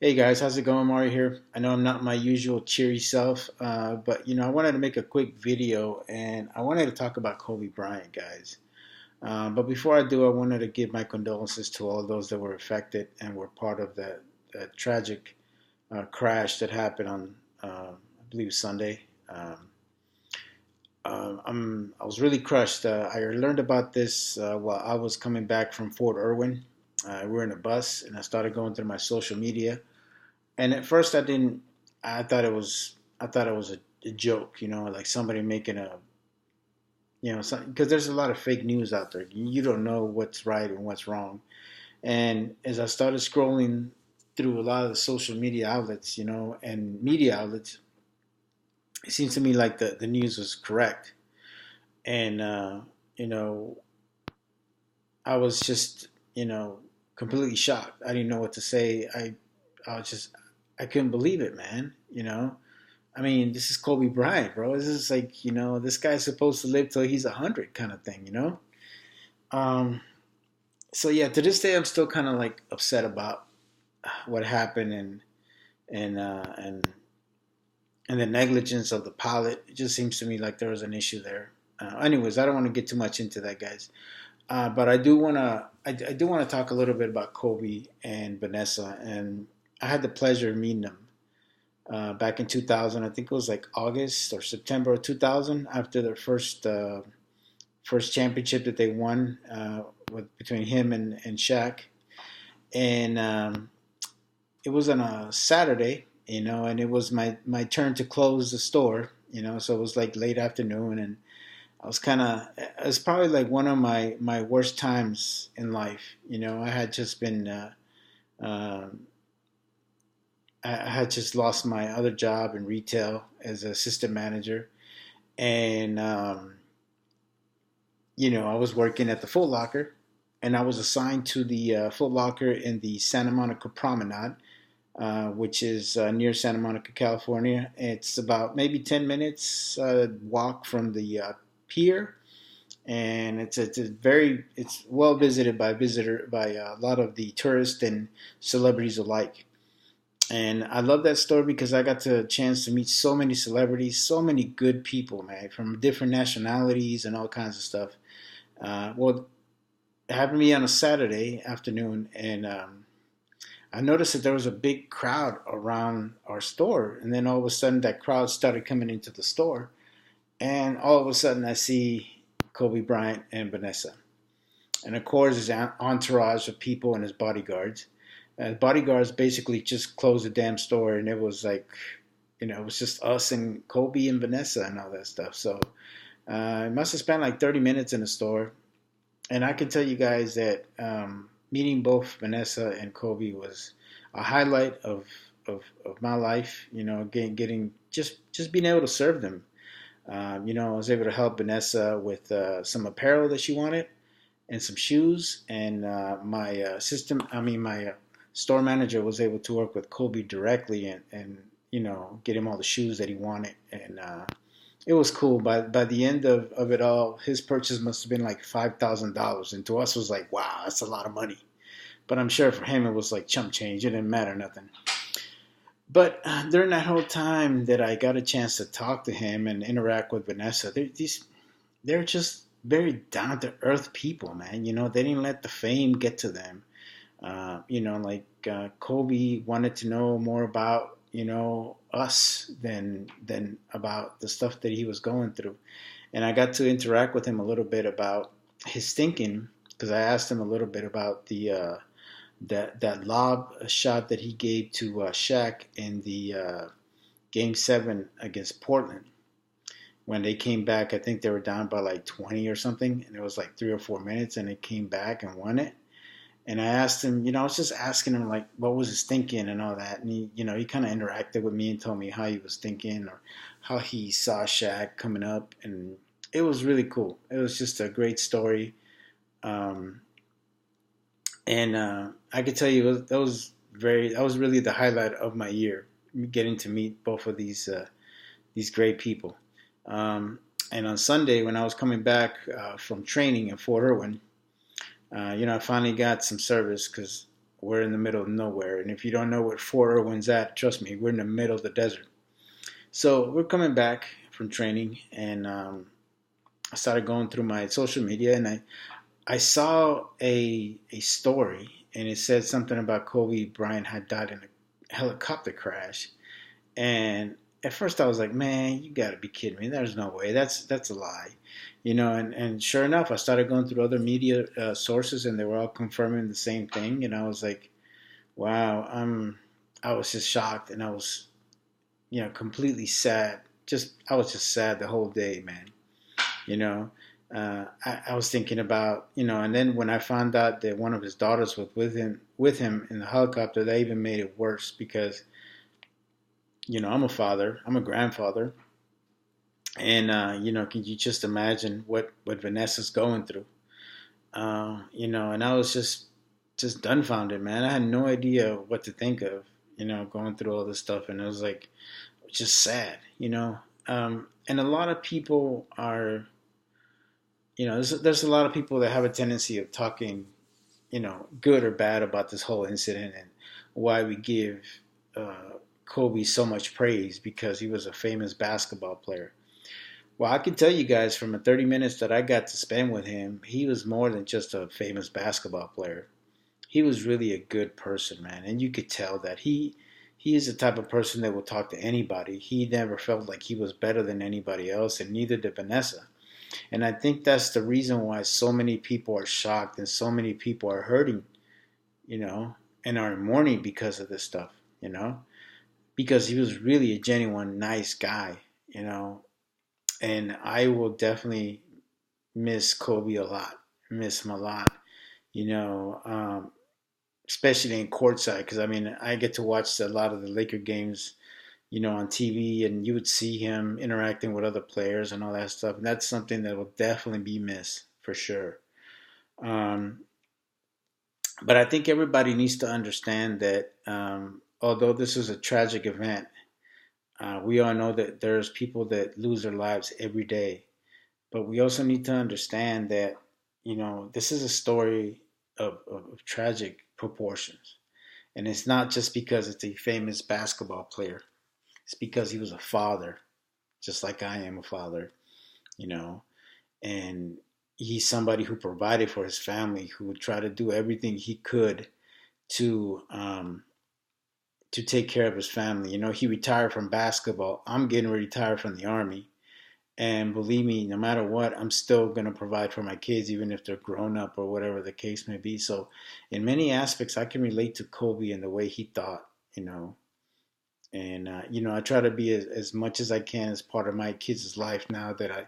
Hey guys, how's it going? Mario here. I know I'm not my usual cheery self, but I wanted to make a quick video and I wanted to talk about Kobe Bryant, guys. But before I do, I wanted to give my condolences to all those that were affected and were part of that tragic crash that happened on, I believe, Sunday. I was really crushed. I learned about this while I was coming back from Fort Irwin. We were in a bus, and I started going through my social media. And at first, I didn't. I thought it was a joke, like somebody making a, because there's a lot of fake news out there. You don't know what's right and what's wrong. And as I started scrolling through a lot of the social media outlets, and media outlets, it seems to me like the news was correct. And you know, I was just, completely shocked. I didn't know what to say. I was just, I couldn't believe it, man. I mean, this is Kobe Bryant, bro. This is like, this guy's supposed to live till he's 100 kind of thing. Um, so yeah, to this day, I'm still kind of like upset about what happened and the negligence of the pilot. It just seems to me like there was an issue there. Anyways, I don't want to get too much into that, guys. But I do want to talk a little bit about Kobe and Vanessa, and I had the pleasure of meeting them back in 2000. I think it was like August or September of 2000 after their first championship that they won between him and Shaq, and it was on a Saturday, and it was my turn to close the store, so it was like late afternoon, and I was kind of, it was probably like one of my worst times in life. I had just been, um I had just lost my other job in retail as an assistant manager. And, I was working at the Foot Locker and I was assigned to the Foot Locker in the Santa Monica Promenade, which is near Santa Monica, California. It's about maybe 10 minutes walk from the pier, and it's well visited by a lot of the tourists and celebrities alike. And I love that store because I got the chance to meet so many celebrities, so many good people, man, from different nationalities and all kinds of stuff. Well, it happened to me on a Saturday afternoon, and I noticed that there was a big crowd around our store, and then all of a sudden that crowd started coming into the store, and all of a sudden I see Kobe Bryant and Vanessa, and of course his entourage of people and his bodyguards. Bodyguards basically just closed the damn store, and it was like, it was just us and Kobe and Vanessa and all that stuff. So I must have spent like 30 minutes in the store, and I can tell you guys that meeting both Vanessa and Kobe was a highlight of my life. Getting just being able to serve them. I was able to help Vanessa with some apparel that she wanted and some shoes, and my my store manager was able to work with Kobe directly and get him all the shoes that he wanted, and it was cool. By the end of it all, his purchase must have been like $5,000, and to us it was like, wow, that's a lot of money. But I'm sure for him it was like chump change. It didn't matter nothing. But during that whole time that I got a chance to talk to him and interact with Vanessa, they're just very down to earth people, man. They didn't let the fame get to them. Kobe wanted to know more about us than about the stuff that he was going through, and I got to interact with him a little bit about his thinking because I asked him a little bit about the that lob shot that he gave to Shaq in the Game 7 against Portland when they came back. I think they were down by like 20 or something, and it was like 3 or 4 minutes, and they came back and won it. And I asked him, I was just asking him like, what was his thinking and all that. And he kind of interacted with me and told me how he was thinking or how he saw Shaq coming up. And it was really cool. It was just a great story. Um, and I could tell you that was really the highlight of my year, getting to meet both of these great people. And on Sunday, when I was coming back from training in Fort Irwin, I finally got some service because we're in the middle of nowhere. And if you don't know what Fort Irwin's at, trust me, we're in the middle of the desert. So we're coming back from training, and I started going through my social media, and I saw a story, and it said something about Kobe Bryant had died in a helicopter crash. And at first I was like, man, you got to be kidding me. There's no way. That's a lie. And sure enough, I started going through other media sources, and they were all confirming the same thing. And I was like, wow, I was just shocked, and I was, completely sad. I was just sad the whole day, man. You know, I was thinking about, and then when I found out that one of his daughters was with him in the helicopter, that even made it worse because, I'm a father, I'm a grandfather, and can you just imagine what Vanessa's going through? And I was just dumbfounded, man. I had no idea what to think of, going through all this stuff, and it was like just sad. And a lot of people are, there's a lot of people that have a tendency of talking, good or bad about this whole incident and why we give Kobe so much praise because he was a famous basketball player. Well, I can tell you guys from the 30 minutes that I got to spend with him, he was more than just a famous basketball player. He was really a good person, man, and you could tell that he is the type of person that will talk to anybody. He never felt like he was better than anybody else, and neither did Vanessa. And I think that's the reason why so many people are shocked and so many people are hurting, and are mourning because of this stuff, because he was really a genuine nice guy, you know. And I will definitely miss Kobe a lot, miss him a lot, you know, especially in courtside. Because I mean, I get to watch a lot of the Laker games, on TV, and you would see him interacting with other players and all that stuff. And that's something that will definitely be missed for sure. Um, but I think everybody needs to understand that although this is a tragic event, we all know that there's people that lose their lives every day. But we also need to understand that, this is a story of tragic proportions. And it's not just because it's a famous basketball player, it's because he was a father, just like I am a father, you know, and he's somebody who provided for his family, who would try to do everything he could to to take care of his family. He retired from basketball. I'm getting retired from the army. And believe me, no matter what, I'm still going to provide for my kids, even if they're grown up or whatever the case may be. So, in many aspects, I can relate to Kobe and the way he thought, And, I try to be as much as I can as part of my kids' life now that I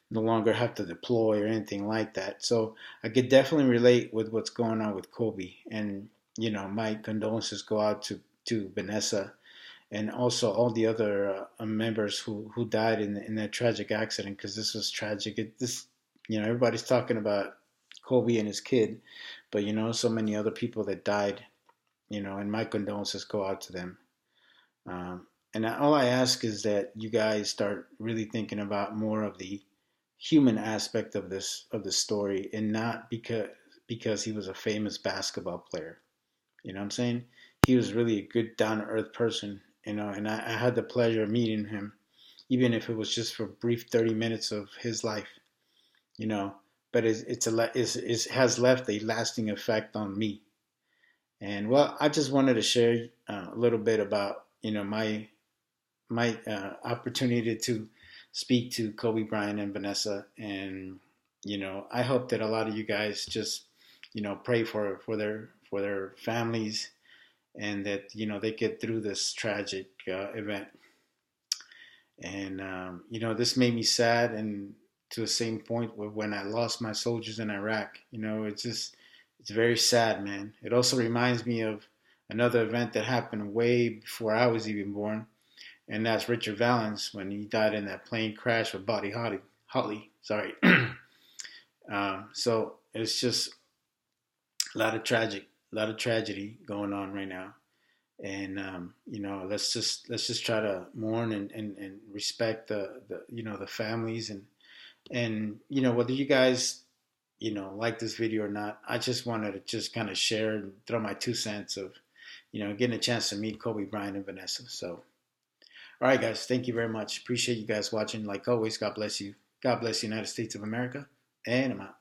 no longer have to deploy or anything like that. So, I could definitely relate with what's going on with Kobe. And, my condolences go out to Vanessa and also all the other members who died in that tragic accident, because this was tragic. Everybody's talking about Kobe and his kid, but so many other people that died. And my condolences go out to them. And all I ask is that you guys start really thinking about more of the human aspect of the story, and not because he was a famous basketball player. You know what I'm saying? He was really a good, down to earth person, and I had the pleasure of meeting him, even if it was just for a brief 30 minutes of his life, you know. But it has left a lasting effect on me. And well, I just wanted to share a little bit about, my opportunity to speak to Kobe Bryant and Vanessa, and I hope that a lot of you guys just pray for their families, and that they get through this tragic event. And this made me sad, and to the same point where when I lost my soldiers in Iraq. It's very sad, man. It also reminds me of another event that happened way before I was even born, and that's Richard Valens when he died in that plane crash with Buddy Holly. Sorry. So it's just a lot of tragedy going on right now. And let's just try to mourn and respect the families, and whether you guys like this video or not. I just wanted to just kind of share and throw my 2 cents of, getting a chance to meet Kobe Bryant and Vanessa. So, all right, guys, thank you very much. Appreciate you guys watching. Like always, God bless you. God bless the United States of America, and I'm out.